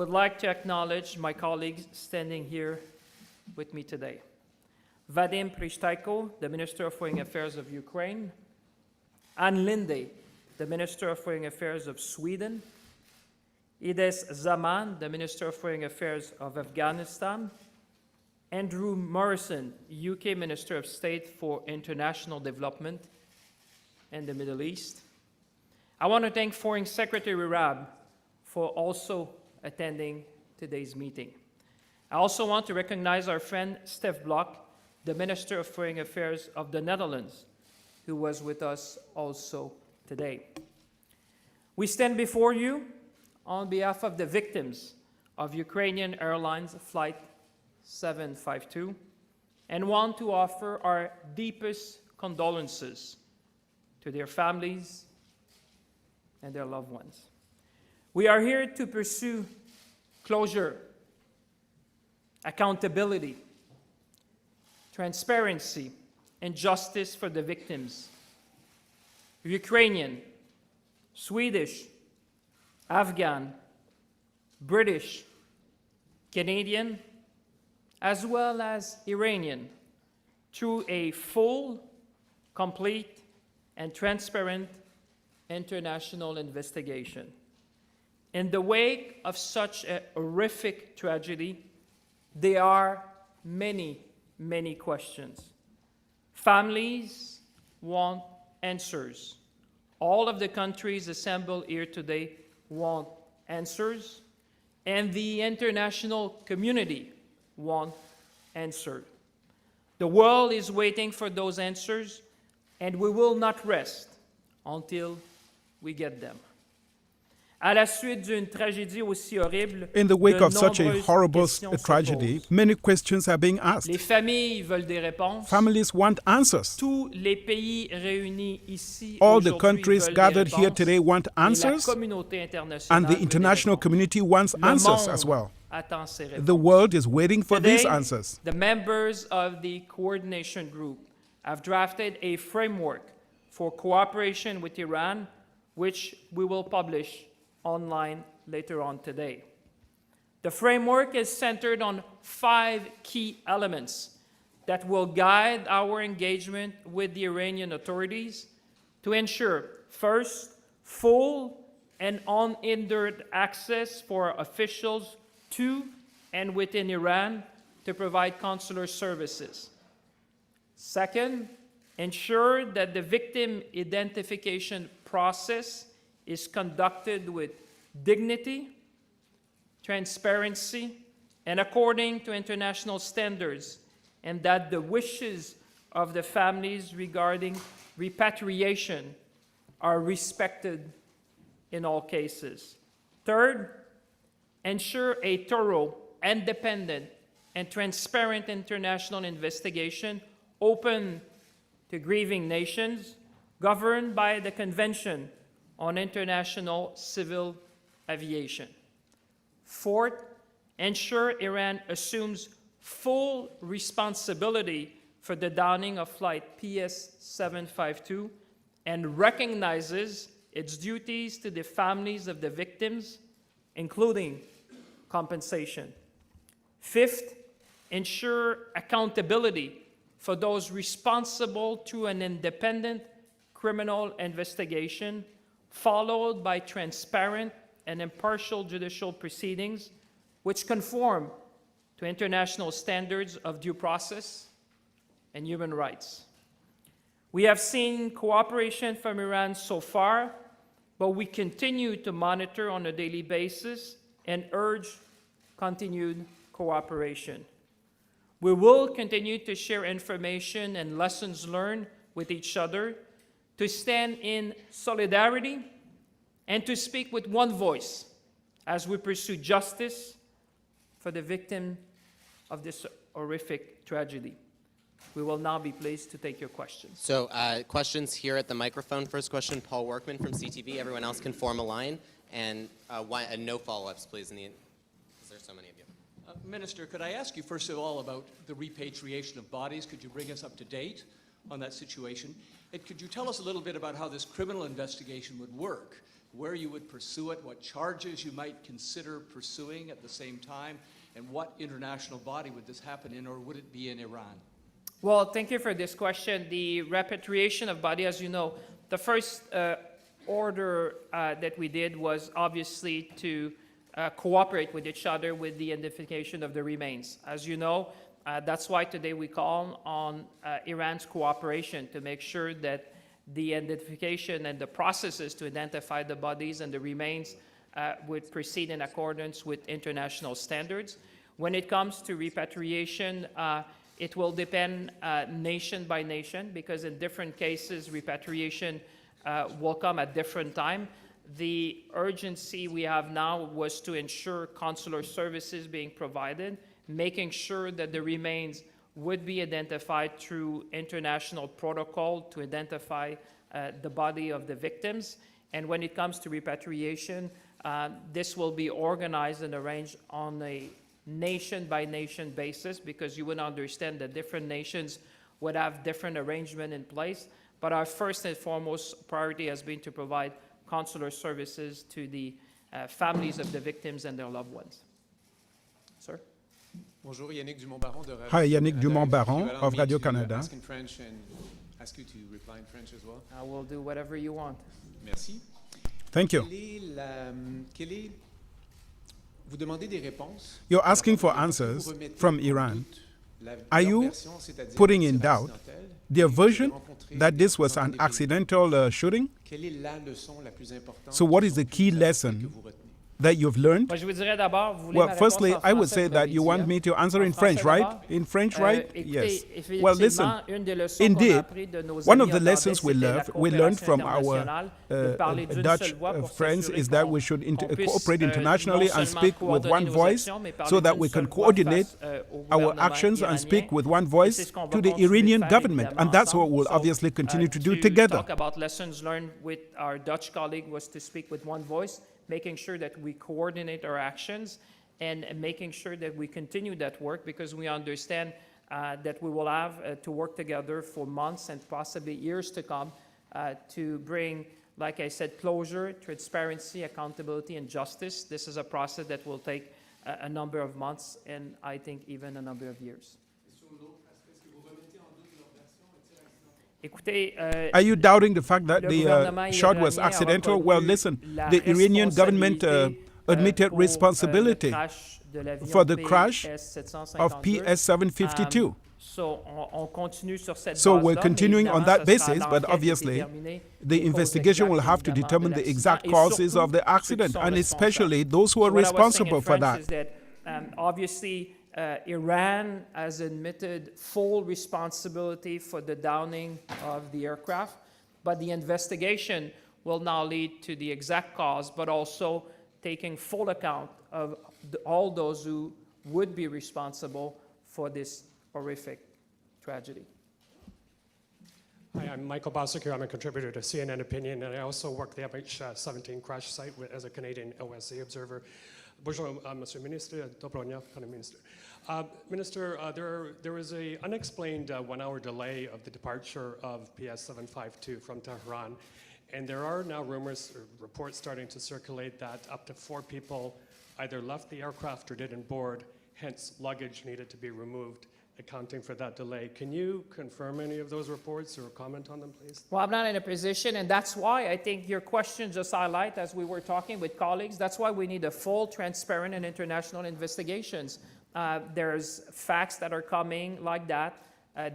would like to acknowledge my colleagues standing here with me today. Vadim Prishtaiko, the Minister of Foreign Affairs of Ukraine, Ann Linde, the Minister of Foreign Affairs of Sweden, Ides Zaman, the Minister of Foreign Affairs of Afghanistan, Andrew Morrison, UK Minister of State for International Development and the Middle East. I want to thank Foreign Secretary Rab for also attending today's meeting. I also want to recognize our friend Stef Blok, the Minister of Foreign Affairs of the Netherlands, who was with us also today. We stand before you on behalf of the victims of Ukrainian Airlines Flight 752 and want to offer our deepest condolences to their families and their loved ones. We are here to pursue closure, accountability, transparency, and justice for the victims. Ukrainian, Swedish, Afghan, British, Canadian, as well as Iranian, through a full, complete, and transparent international investigation. In the wake of such a horrific tragedy, there are many, many questions. Families want answers. All of the countries assembled here today want answers, and the international community want answers. The world is waiting for those answers, and we will not rest until we get them. In the wake of such a horrible tragedy, many questions are being asked. Les familles veulent des réponses. Families want answers. Tous les pays réunis ici All the aujourd'hui countries veulent gathered des here réponses. today want Et la answers, communauté internationale and the veut des international réponses. community wants Le answers monde as well. attend ces réponses. The world is waiting for Today, these answers. the members of the coordination group have drafted a framework for cooperation with Iran, which we will publish online later on today. The framework is centered on 5 key elements that will guide our engagement with the Iranian authorities to ensure, first, full and unhindered access for officials to and within Iran to provide consular services. Second, ensure that the victim identification process is conducted with dignity, transparency, and according to international standards, and that the wishes of the families regarding repatriation are respected in all cases. Third, ensure a thorough, independent, and transparent international investigation open to grieving nations, governed by the Convention on International Civil Aviation. Fourth, ensure Iran assumes full responsibility for the downing of Flight PS752 and recognizes its duties to the families of the victims, including compensation. Fifth, ensure accountability for those responsible through an independent criminal investigation, followed by transparent and impartial judicial proceedings which conform to international standards of due process and human rights. We have seen cooperation from Iran so far, but we continue to monitor on a daily basis and urge continued cooperation. We will continue to share information and lessons learned with each other, to stand in solidarity, and to speak with one voice as we pursue justice for the victim of this horrific tragedy. We will now be pleased to take your questions. So questions here at the microphone. First question, Paul Workman from CTV. Everyone else can form a line. And no follow-ups, please, because there's so many of you. Minister, could I ask you first of all about the repatriation of bodies? Could you bring us up to date on that situation? And could you tell us a little bit about how this criminal investigation would work? where you would pursue it, what charges you might consider pursuing at the same time, and what international body would this happen in, or would it be in Iran? Well, thank you for this question. The repatriation of body, as you know, the first order that we did was obviously to cooperate with each other with the identification of the remains. As you know, that's why today we call on Iran's cooperation to make sure that the identification and the processes to identify the bodies and the remains would proceed in accordance with international standards. When it comes to repatriation, it will depend nation by nation, because in different cases, repatriation will come at different time. The urgency we have now was to ensure consular services being provided, making sure that the remains would be identified through international protocol to identify the body of the victims. And when it comes to repatriation, this will be organized and arranged on a nation-by-nation basis, because you would understand that different nations would have different arrangement in place. But our first and foremost priority has been to provide consular services to the families of the victims and their loved ones. Sir? Bonjour, Yannick Dumont-Baron de Radio Hi, Yannick Canada. Dumont-Baron If you allow of me Radio to Canada. Ask in French and ask you to reply in French as well. I will do whatever you want. Merci. Thank you. Vous demandez des réponses. You're asking for answers from Iran. Are you putting in doubt their version that this was an accidental shooting? Quelle est la leçon la plus importante So what is the key que lesson vous retenez? that you've learned? Moi, je vous dirais d'abord, vous voulez Well, ma réponse firstly, en I would français, say vous that l'avez you dit, want hein? me to answer En in français French, right? d'abord. In French, right? Écoutez, Yes. effectivement, Well, listen. une des leçons qu'on a Indeed, appris de nos one of amis the hollandais, lessons we c'était la learned from coopération our internationale, de parler d'une Dutch seule voix pour friends s'assurer is that qu'on- we should qu'on puisse, cooperate non internationally and seulement speak with coordonner one nos voice actions, mais parler so that d'une we can seule voix coordinate face, au our gouvernement actions and iranien. speak with one Et voice c'est ce qu'on va to the continuer de Iranian faire, government. évidemment, And that's what ensemble. we'll So, obviously continue to do to together. talk about lessons learned with our Dutch colleague was to speak with one voice, making sure that we coordinate our actions and making sure that we continue that work, because we understand that we will have to work together for months and possibly years to come to bring, like I said, closure, transparency, accountability, and justice. This is a process that will take a number of months and I think even a number of years. Écoutez, Are you doubting the fact that le the gouvernement shot was iranien a accidental? reconnu Well, listen, la the Iranian government responsabilité, admitted pour, responsibility le crash de l'avion for the crash PS752. of PS752. So, on continue sur cette So base-là, we're mais continuing on évidemment, that ce sera basis, l'enquête but de obviously, déterminer the les causes investigation will exactes, have to évidemment, determine de the l'accident, exact et causes surtout, of the ceux qui accident, sont and responsables. especially those who are So what I was saying in responsible for French that. is that obviously Iran has admitted full responsibility for the downing of the aircraft, but the investigation will now lead to the exact cause, but also taking full account of all those who would be responsible for this horrific tragedy. Hi, I'm Michael Bossack here. I'm a contributor to CNN Opinion, and I also work the MH17 crash site as a Canadian OSC observer. Bonjour, Monsieur Ministre, Dobronia, Prime Minister. Minister, there was an unexplained 1-hour delay of the departure of PS752 from Tehran, and there are now rumors or reports starting to circulate that up to 4 people either left the aircraft or didn't board, hence luggage needed to be removed, accounting for that delay. Can you confirm any of those reports or comment on them, please? Well, I'm not in a position, and that's why I think your question just highlight, as we were talking with colleagues, that's why we need a full, transparent, and international investigations. There's facts that are coming like that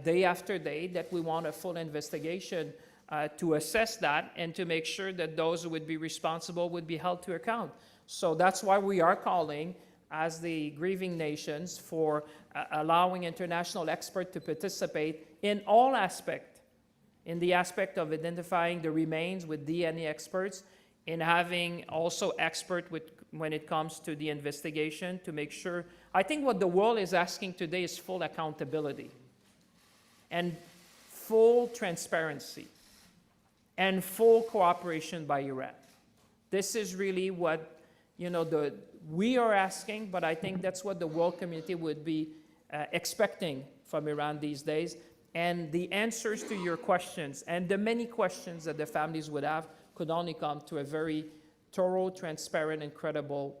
day after day that we want a full investigation to assess that and to make sure that those who would be responsible would be held to account. So that's why we are calling as the grieving nations for allowing international experts to participate in all aspects, in the aspect of identifying the remains with DNA experts, in having also experts when it comes to the investigation to make sure. I think what the world is asking today is full accountability and full transparency and full cooperation by Iran. This is really what we are asking, but I think that's what the world community would be expecting from Iran these days. And the answers to your questions and the many questions that the families would have could only come to a very thorough, transparent, and credible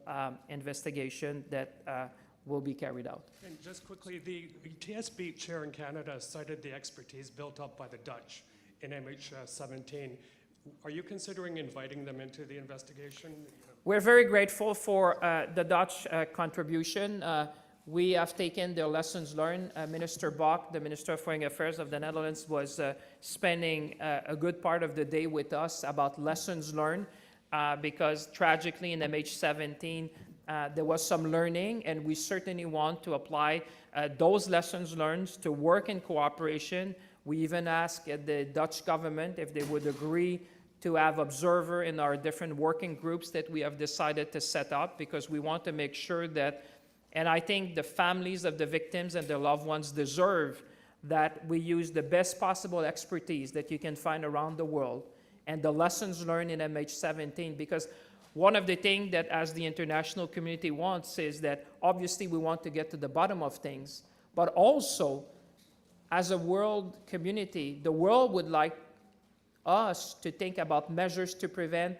investigation that will be carried out. And just quickly, the TSB chair in Canada cited the expertise built up by the Dutch in MH17. Are you considering inviting them into the investigation? We're very grateful for the Dutch contribution. We have taken their lessons learned. Minister Bok, the Minister of Foreign Affairs of the Netherlands, was spending a good part of the day with us about lessons learned because tragically in MH17 there was some learning, and we certainly want to apply those lessons learned to work in cooperation. We even asked the Dutch government if they would agree to have observer in our different working groups that we have decided to set up, because we want to make sure that, and I think the families of the victims and their loved ones deserve that we use the best possible expertise that you can find around the world and the lessons learned in MH17, because one of the things that as the international community wants is that obviously we want to get to the bottom of things, but also as a world community, the world would like us to think about measures to prevent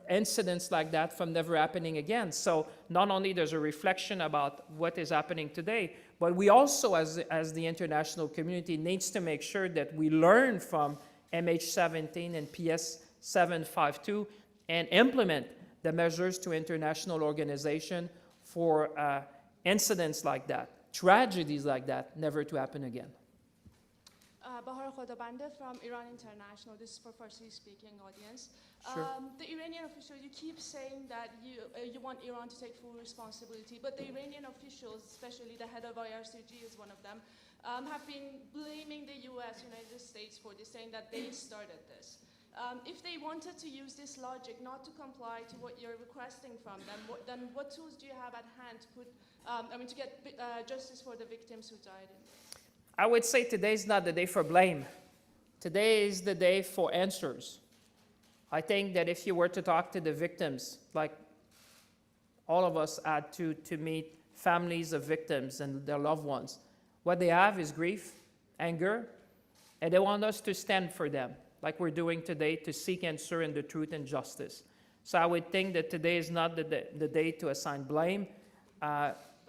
incidents like that from never happening again. So not only there's a reflection about what is happening today, but we also as the international community needs to make sure that we learn from MH17 and PS752 and implement the measures to international organization for incidents like that, tragedies like that, never to happen again. Bahar Khodabande from Iran International. This is for Farsi-speaking audience. Sure. The Iranian officials, you keep saying that you want Iran to take full responsibility, but the Iranian officials, especially the head of IRCG is one of them, have been blaming the US, United States for this, saying that they started this. If they wanted to use this logic not to comply to what you're requesting from them, then what tools do you have at hand to put, to get justice for the victims who died in this? I would say today is not the day for blame. Today is the day for answers. I think that if you were to talk to the victims, like all of us had to meet families of victims and their loved ones, what they have is grief, anger, and they want us to stand for them, like we're doing today, to seek answer in the truth and justice. So I would think that today is not the day to assign blame.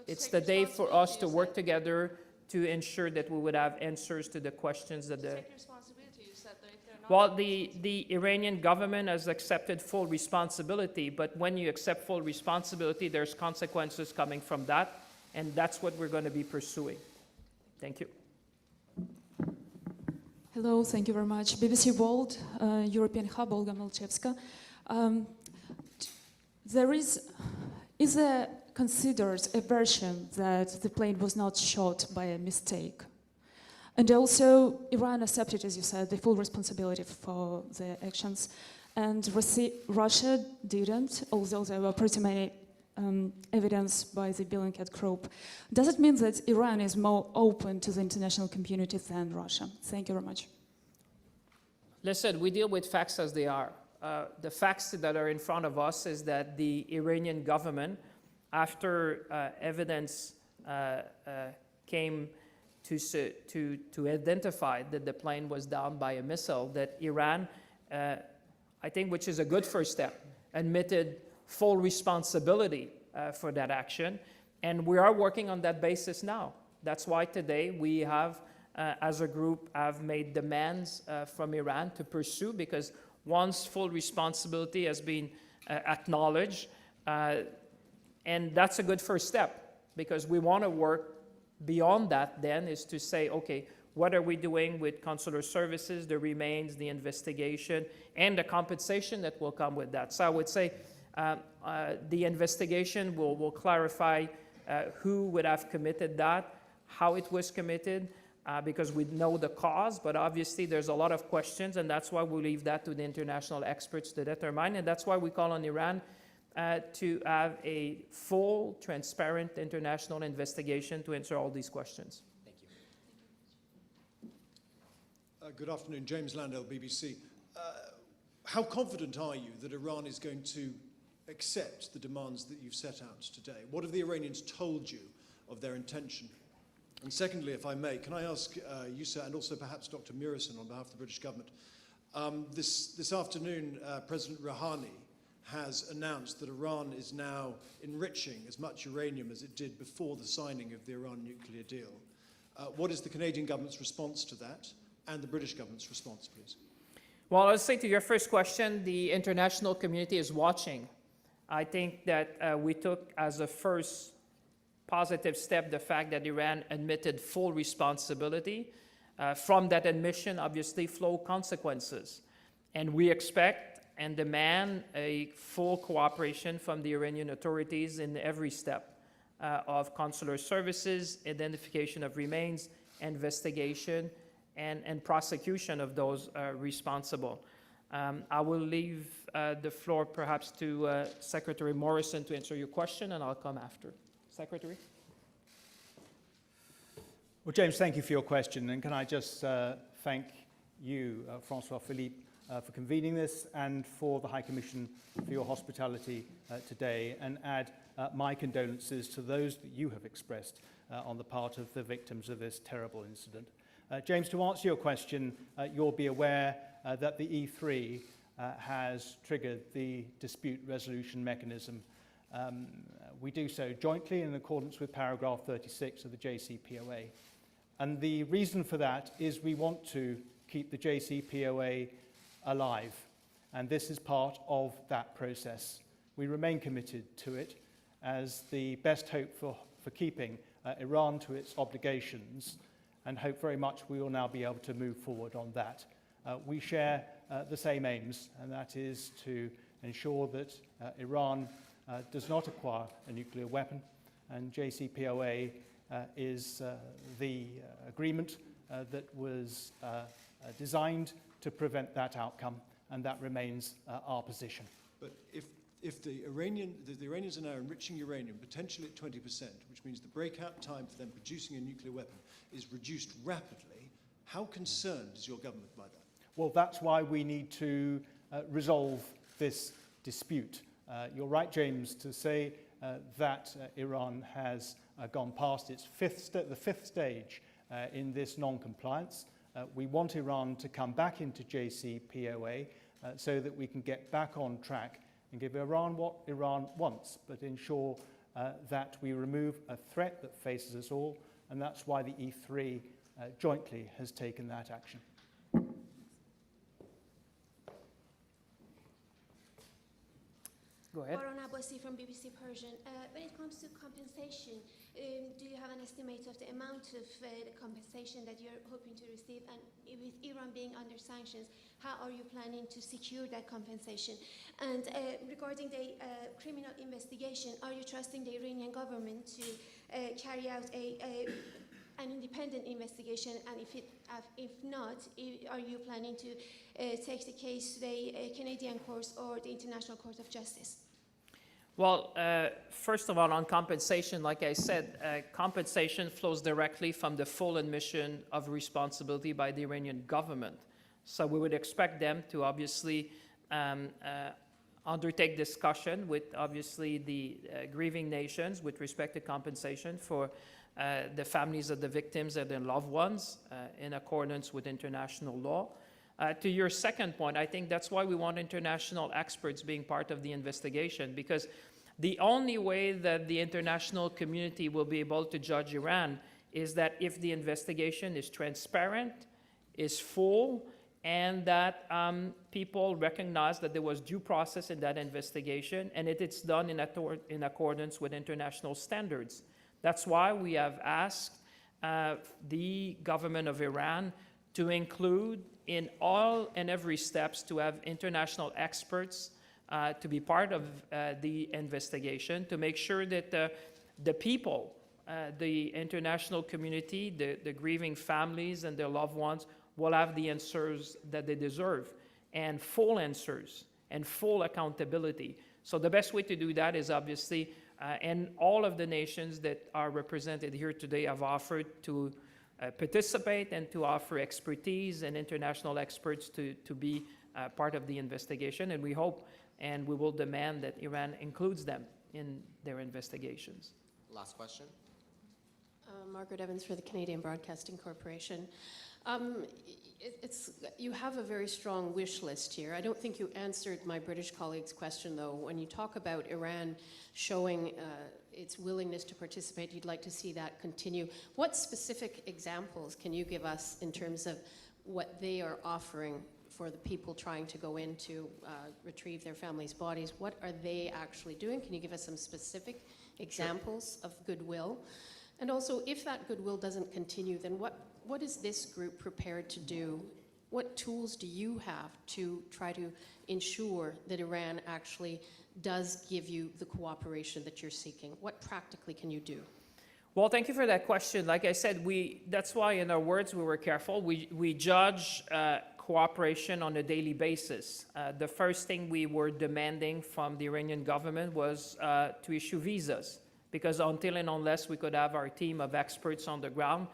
It's the day for us to work together to ensure that we would have answers to the questions that Take responsibility, you said that if they're not. Well, the Iranian government has accepted full responsibility, but when you accept full responsibility, there's consequences coming from that, and that's what we're going to be pursuing. Thank you. Hello, thank you very much. BBC World, European Hub, Olga Malchevska. Is there considered a version that the plane was not shot by a mistake? And also, Iran accepted, as you said, the full responsibility for their actions, and Russia didn't, although there were pretty many evidence by the Bellingcat group. Does it mean that Iran is more open to the international community than Russia? Thank you very much. Listen, we deal with facts as they are. The facts that are in front of us is that the Iranian government, after evidence came to identify that the plane was down by a missile, that Iran, I think, which is a good first step, admitted full responsibility for that action. And we are working on that basis now. That's why today we have, as a group, have made demands from Iran to pursue, because once full responsibility has been acknowledged, and that's a good first step, because we want to work beyond that then, is to say, okay, what are we doing with consular services, the remains, the investigation, and the compensation that will come with that. So I would say the investigation will clarify who would have committed that, how it was committed, because we know the cause, but obviously there's a lot of questions, and that's why we leave that to the international experts to determine, and that's why we call on Iran to have a full, transparent international investigation to answer all these questions. Thank you. Good afternoon, James Landell, BBC. How confident are you that Iran is going to accept the demands that you've set out today? What have the Iranians told you of their intention? And secondly, if I may, can I ask you, sir, and also perhaps Dr. Murison on behalf of the British government, this afternoon, President Rouhani has announced that Iran is now enriching as much uranium as it did before the signing of the Iran nuclear deal. What is the Canadian government's response to that, and the British government's response, please? Well, I'll say to your first question, the international community is watching. I think that we took as a first positive step the fact that Iran admitted full responsibility. From that admission, obviously, flow consequences. And we expect and demand a full cooperation from the Iranian authorities in every step of consular services, identification of remains, investigation, and prosecution of those responsible. I will leave the floor perhaps to Secretary Morrison to answer your question, and I'll come after. Secretary? Well, James, thank you for your question. And can I just thank you, Francois-Philippe, for convening this, and for the High Commission for your hospitality today, and add my condolences to those that you have expressed on the part of the victims of this terrible incident. James, to answer your question, you'll be aware that the E3 has triggered the dispute resolution mechanism. We do so jointly in accordance with paragraph 36 of the JCPOA. And the reason for that is we want to keep the JCPOA alive, and this is part of that process. We remain committed to it as the best hope for keeping Iran to its obligations, and hope very much we will now be able to move forward on that. We share the same aims, and that is to ensure that Iran does not acquire a nuclear weapon, and JCPOA is the agreement that was designed to prevent that outcome, and that remains our position. But if the Iranians are now enriching uranium, potentially at 20%, which means the breakout time for them producing a nuclear weapon is reduced rapidly, how concerned is your government by that? Well, that's why we need to resolve this dispute. You're right, James, to say that Iran has gone past its the fifth stage in this non-compliance. We want Iran to come back into JCPOA so that we can get back on track and give Iran what Iran wants, but ensure that we remove a threat that faces us all, and that's why the E3 jointly has taken that action. Go ahead. Baron Abbasi from BBC Persian. When it comes to compensation, do you have an estimate of the amount of the compensation that you're hoping to receive? And with Iran being under sanctions, how are you planning to secure that compensation? And regarding the criminal investigation, are you trusting the Iranian government to carry out an independent investigation? And if not, are you planning to take the case to the Canadian courts or the International Court of Justice? Well, first of all, on compensation, like I said, compensation flows directly from the full admission of responsibility by the Iranian government. So we would expect them to obviously undertake discussion with obviously the grieving nations with respect to compensation for the families of the victims and their loved ones in accordance with international law. To your second point, I think that's why we want international experts being part of the investigation, because the only way that the international community will be able to judge Iran is that if the investigation is transparent, is full, and that people recognize that there was due process in that investigation, and it's done in accordance with international standards. That's why we have asked the government of Iran to include in all and every steps to have international experts to be part of the investigation, to make sure that the people, the international community, the grieving families and their loved ones will have the answers that they deserve, and full answers and full accountability. So the best way to do that is obviously, and all of the nations that are represented here today have offered to participate and to offer expertise and international experts to be part of the investigation. And we hope and we will demand that Iran includes them in their investigations. Last question. Margaret Evans for the Canadian Broadcasting Corporation. You have a very strong wish list here. I don't think you answered my British colleague's question, though. When you talk about Iran showing its willingness to participate, you'd like to see that continue. What specific examples can you give us in terms of what they are offering for the people trying to go in to retrieve their families' bodies? What are they actually doing? Can you give us some specific examples of goodwill? And also, if that goodwill doesn't continue, then what is this group prepared to do? What tools do you have to try to ensure that Iran actually does give you the cooperation that you're seeking? What practically can you do? Well, thank you for that question. Like I said, that's why in our words we were careful. We judge cooperation on a daily basis. The first thing we were demanding from the Iranian government was to issue visas, because until and unless we could have our team of experts on the ground,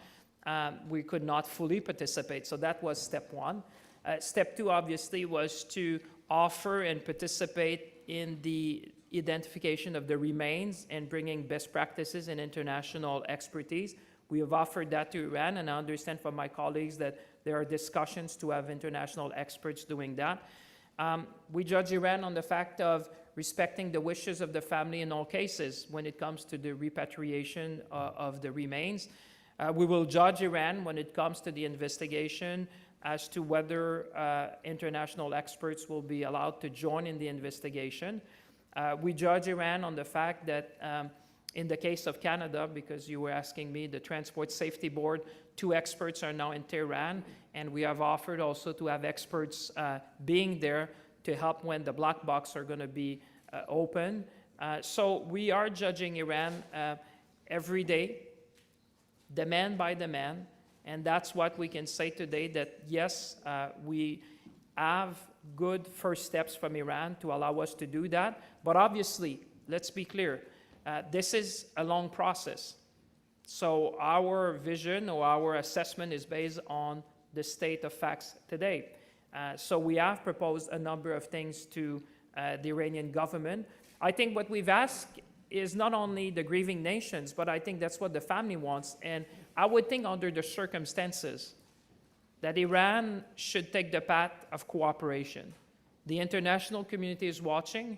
we could not fully participate. So that was step one. Step two, obviously, was to offer and participate in the identification of the remains and bringing best practices and international expertise. We have offered that to Iran, and I understand from my colleagues that there are discussions to have international experts doing that. We judge Iran on the fact of respecting the wishes of the family in all cases when it comes to the repatriation of the remains. We will judge Iran when it comes to the investigation as to whether international experts will be allowed to join in the investigation. We judge Iran on the fact that in the case of Canada, because you were asking me, the Transport Safety Board, 2 experts are now in Tehran, and we have offered also to have experts being there to help when the black box are going to be open. So we are judging Iran every day, demand by demand, and that's what we can say today, that yes, we have good first steps from Iran to allow us to do that. But obviously, let's be clear, this is a long process. So our vision or our assessment is based on the state of facts today. So we have proposed a number of things to the Iranian government. I think what we've asked is not only the grieving nations, but I think that's what the family wants. And I would think under the circumstances that Iran should take the path of cooperation. The international community is watching.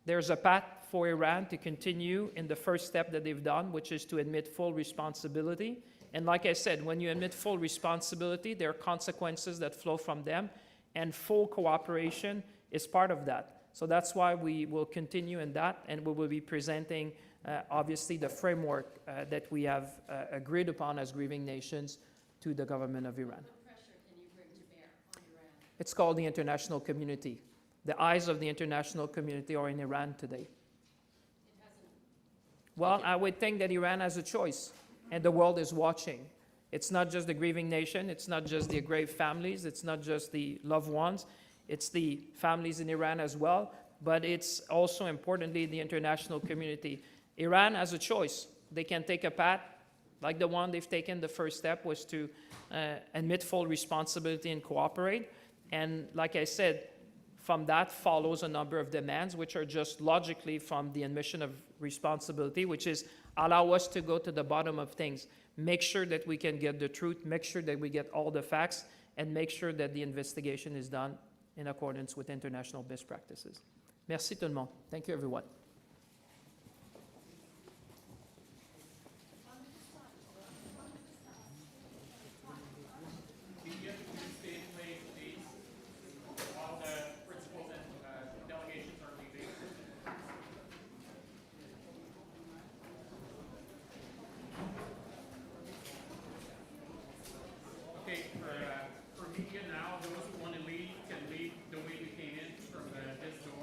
There's a path for Iran to continue in the first step that they've done, which is to admit full responsibility. And like I said, when you admit full responsibility, there are consequences that flow from them, and full cooperation is part of that. So that's why we will continue in that, and we will be presenting, obviously, the framework that we have agreed upon as grieving nations to the government of Iran. What pressure can you bring to bear on Iran? It's called the international community. The eyes of the international community are in Iran today. Well, I would think that Iran has a choice, and the world is watching. It's not just the grieving nation, it's not just the grave families, it's not just the loved ones, it's the families in Iran as well, but it's also importantly the international community. Iran has a choice. They can take a path like the one they've taken. The first step was to admit full responsibility and cooperate. And like I said, from that follows a number of demands, which are just logically from the admission of responsibility, which is allow us to go to the bottom of things, make sure that we can get the truth, make sure that we get all the facts, and make sure that the investigation is done in accordance with international best practices. Merci tout le monde. Thank you, everyone.